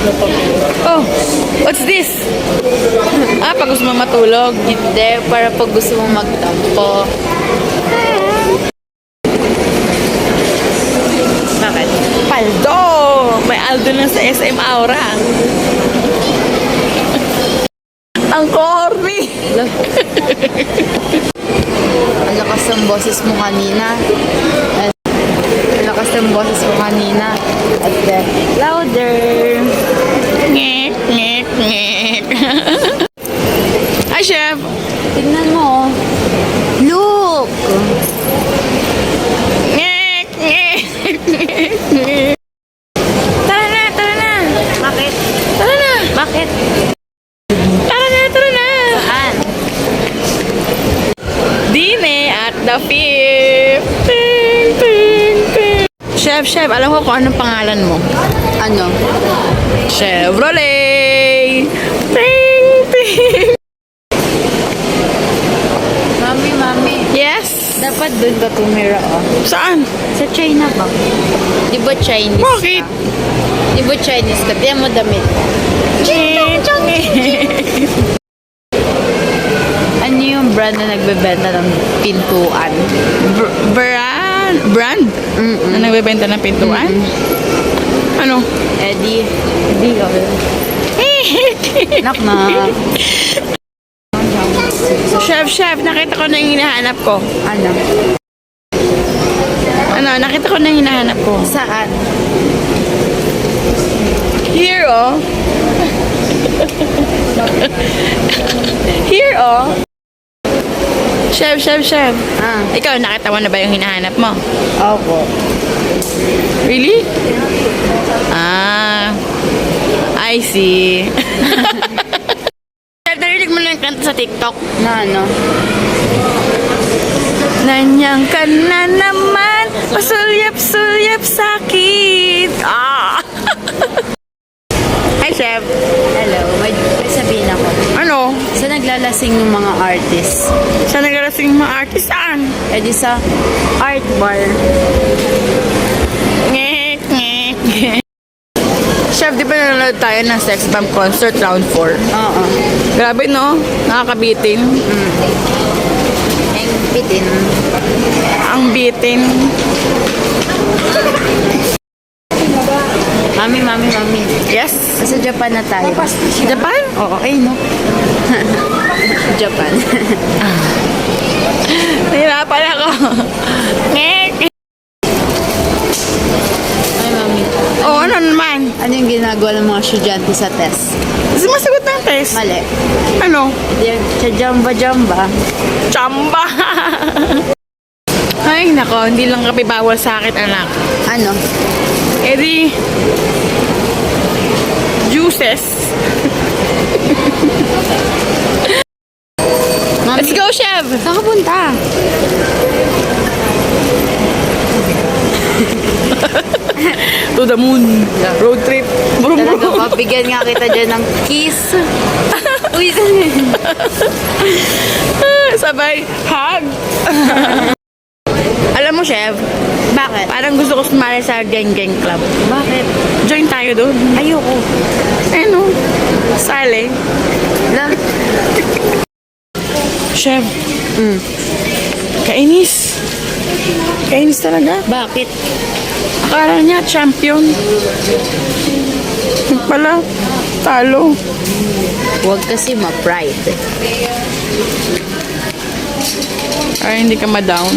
Oh, what's this? Ah, pag gusto mo matulog. Hindi, para pag gusto mo magtampo. Bakit? Paldo! May Aldo na sa SM Aura. Ang corny! Ang lakas ng boses mo kanina. Ang lakas ng boses mo kanina. At then, louder. Ngek, ngek, ngek. Hi, Chef! Tignan mo. Look! Ngek, ngek, ngek, ngek. Tara na, tara na! Bakit? Tara na! Bakit? Tara na, tara na! Saan? Dine at the fifth. Ting, ting, ting. Chef, alam ko kung anong pangalan mo. Ano? Chevrolet! Ting, ting. Mami. Yes? Dapat dun ka tumira, oh. Saan? Sa China ba? Di ba Chinese Bakit? ka? Di ba Chinese ka? Tiyan mo damit. Ano yung brand na nagbebenta ng pintuan? Brand? Na nagbebenta ng pintuan? Ano? Eddie. Dior. Knock knock. Chef, nakita ko na yung hinahanap ko. Ano? Nakita ko na yung hinahanap ko. Saan? Here, oh. Here, oh. Chef. Ah. Ikaw, nakita mo na ba yung hinahanap mo? Opo. Really? Ah. I see. Chef, narinig mo na yung kanta sa TikTok? Na ano? Nanyang ka na naman, pasulyap-sulyap sakit. Ah! Hi, Chef. Hello. May sabihin ako. Ano? Sa naglalasing ng mga artist. Saan naglalasing yung mga artist? Saan? Eh di sa art bar. Ngek, ngek, ngek. Chef, di ba nanonood tayo ng Sex Bomb Concert Round 4? Oo. Grabe, no? Nakakabitin. Ang bitin. Ang bitin. Mami. Yes? Sa Japan na tayo. Japan? Oo, okay, no? Japan. Nahirapan ako. Ngek. Ay, mami. Oh, ano naman? Ano yung ginagawa ng mga estudyante sa test? Sumasagot ng test. Mali. Ano? Yung sa jamba-jamba. Chamba! Ay, nako, hindi lang kape bawal sa akin, anak. Ano? Eh di, juices. Mami, Let's go, Chef! saan ka punta? To the moon. Road trip. Brum, Talaga, brum. mabigyan nga kita dyan ng kiss. Uy, Sabay, hug. Alam mo, Chef, bakit? parang gusto ko sumali sa Gang Gang Club. Bakit? Join tayo doon. Ayoko. Ano? Sali. Na, Chef. Kainis. Kainis talaga. bakit? Akala niya, champion. Yung pala, talo. Huwag kasi ma-pride. Ay, hindi ka ma-down.